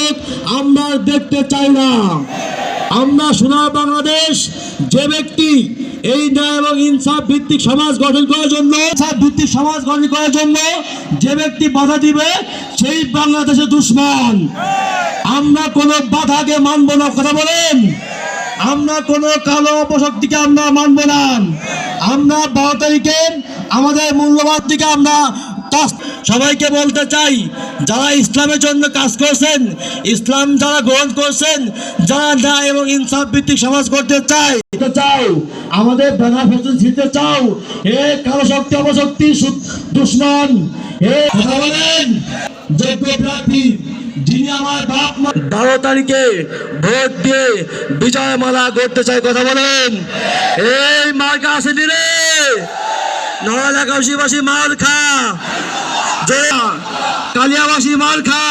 হোক আমরা দেখতে চাই না। আমরা সোনার বাংলাদেশ যে ব্যক্তি এই ন্যায় এবং ইনসাফ ভিত্তিক সমাজ গঠন করার জন্য যে ব্যক্তি বাধা দিবে সেই বাংলাদেশের দুশ্মন। আমরা কোনো বাধাকে মানব না, কথা বলেন। আমরা কোনো কালো অপশক্তিকে আমরা মানব না। আমরা 12 তারিখে আমাদের মূল্যবান দিকে আমরা সবাইকে বলতে চাই, যারা ইসলামের জন্য কাজ করছেন, ইসলাম যারা গ্রহণ করছেন, যারা ন্যায় এবং ইনসাফ ভিত্তিক সমাজ করতে চাও, আমাদের ব্যানার ফেলতে ছিঁড়তে চাও, হে কালো শক্তি অপশক্তি দুশ্মন, হে কথা বলেন যোগ্য প্রার্থী যিনি আমার বাপ মা 12 তারিখে ভোট দিয়ে বিজয় মালা করতে চাই, কথা বলেন। এই মার্কা আছে দিলে নড়াইলাবাসী মার খা, কালিয়াবাসী মার খা,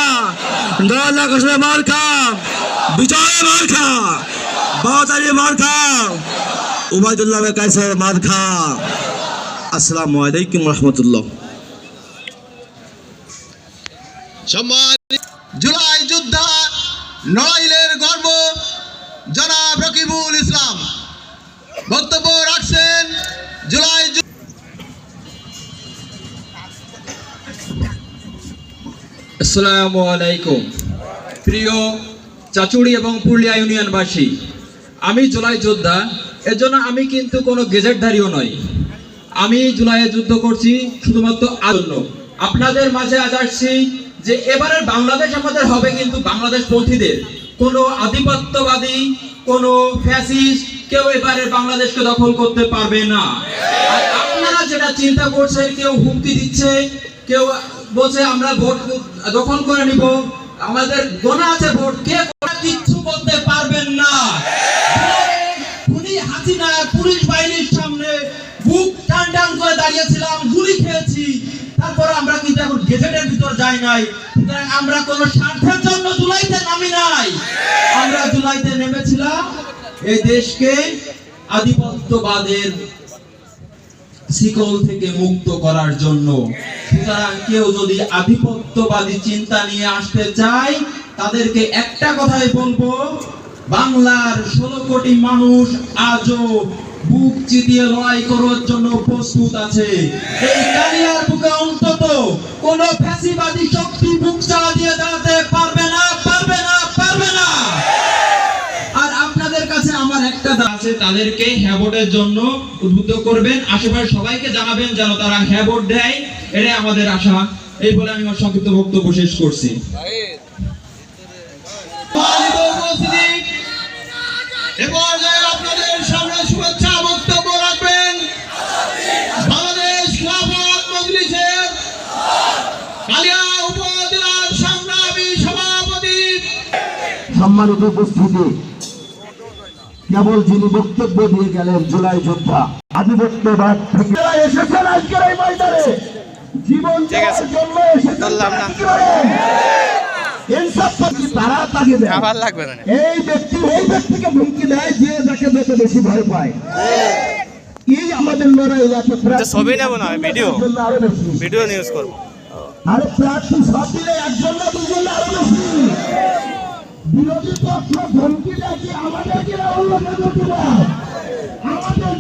নড়াইলাবাসী মার খা, বিজয় মার খা, 12 তারিখে মার খা, উবাইদুল্লাহ কায়সার মার খা। আসসালামু আলাইকুম রহমতুল্লাহ। জুলাই যোদ্ধা, নড়াইলের গর্ব জনাব রকিবুল ইসলাম বক্তব্য রাখছেন। জুলাই আসসালামু আলাইকুম। প্রিয় চাচুড়ি এবং পুরুলিয়া ইউনিয়নবাসী, আমি জুলাই যোদ্ধা, এজন্য আমি কিন্তু কোনো গেজেটধারীও নই। আমি জুলাইয়ে যুদ্ধ করছি শুধুমাত্র জন্য। আপনাদের মাঝে আজ আসছি যে এবারের বাংলাদেশ আমাদের হবে কিন্তু বাংলাদেশ পন্থীদের, কোনো আধিপত্যবাদী, কোনো ফ্যাসিস্ট কেউ এবারের বাংলাদেশকে দখল করতে পারবে না। আর আপনারা যেটা চিন্তা করছেন, কেউ হুমকি দিচ্ছে, কেউ বলছে আমরা ভোট দখল করে নিব, আমাদের গোনা আছে ভোট, কে কিচ্ছু করতে পারবেন না। খুনি হাসিনা পুলিশ বাহিনীর সামনে বুক টান টান করে দাঁড়িয়েছিলাম, গুলি খেয়েছি, তারপর আমরা কিন্তু এখন গেজেটের ভিতর যাই নাই। সুতরাং আমরা কোন স্বার্থের জন্য জুলাইতে নামি নাই। আমরা জুলাইতে নেমেছিলাম এই দেশকে আধিপত্যবাদের শিকল থেকে মুক্ত করার জন্য। সুতরাং কেউ যদি আধিপত্যবাদী চিন্তা নিয়ে আসতে চায়, তাদেরকে একটা কথাই বলবো, বাংলার 16 কোটি মানুষ আজও বুক চিতিয়ে লড়াই করার জন্য প্রস্তুত আছে। এই কালিয়ার বুকে অন্তত কোন ফ্যাসিবাদী শক্তি বুক চালা দিয়ে দাঁড়াতে পারবে না, পারবে না, পারবে না। আর আপনাদের কাছে আমার একটা আছে, তাদেরকে হ্যাঁ ভোটের জন্য উদ্বুদ্ধ করবেন, আশেপাশে সবাইকে জানাবেন যেন তারা হ্যাঁ ভোট দেয়, এটাই আমাদের আশা। এই বলে আমি আমার সংক্ষিপ্ত বক্তব্য শেষ করছি। আপনাদের সামনে শুভেচ্ছা বক্তব্য রাখবেন বাংলাদেশ খিলাফত মজলিসের কালিয়া উপজেলার সংগ্রামী সভাপতি। সম্মানিত উপস্থিতি, কেবল যিনি বক্তব্য দিয়ে গেলেন জুলাই যোদ্ধা, আধিপত্যবাদ থেকে এসেছেন আজকের এই ময়দানে, জীবন দেওয়ার জন্য এসেছেন। এই ব্যক্তিকে হুমকি দেয় যে যাকে যত বেশি ভয় পায়। এই আমাদের লড়াই, ছবি নেব না, ভিডিও নিউজ করবো। আরে প্রার্থী সব দিলে একজন না দুজন না, আরো বেশি। বিরোধী পক্ষ হুমকি দেয় যে আমাদেরকে আমাদের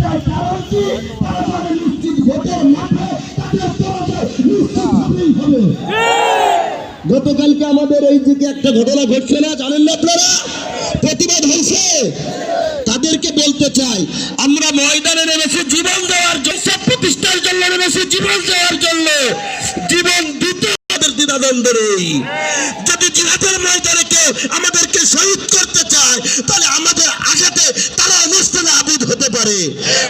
যায়, কারণ কি তারা মানে নিশ্চিত ভোটের মাঠে তাদের নিশ্চিত হবে। গতকালকে আমাদের এই দিকে একটা ঘটনা ঘটছে না, জানেন না আপনারা? প্রতিবাদ হয়েছে। তাদেরকে বলতে চাই, আমরা ময়দানে নেমেছি জীবন দেওয়ার জন্য, প্রতিষ্ঠার জন্য নেমেছি জীবন দেওয়ার জন্য। জীবন দিতে আমাদের দ্বিধাদ্বন্দ্ব নেই। যদি জিহাদের ময়দানে কেউ আমাদেরকে শহীদ করতে চায়, তাহলে আমাদের আঘাতে তারা অনুষ্ঠানে আবিদ হতে পারে।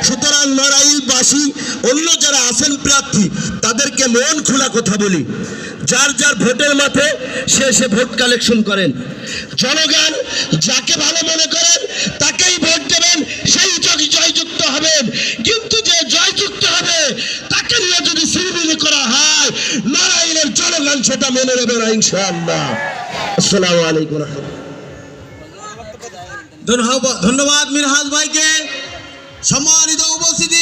সুতরাং নড়াইলবাসী, অন্য যারা আছেন প্রার্থী, তাদেরকে মন খোলা কথা বলি, যার যার ভোটের মাঠে সে ভোট কালেকশন করেন। জনগণ যাকে ভালো মনে করেন তাকেই ভোট দেবেন, সেই জয়যুক্ত হবেন। কিন্তু যে জয়যুক্ত হবে তাকে নিয়ে যদি সিরিবিলি করা হয়, নড়াইলের জনগণ সেটা মেনে নেবে না ইনশাআল্লাহ। আসসালামু আলাইকুম। ধন্যবাদ মিনহাজ ভাইকে। সম্মানিত উপস্থিতি।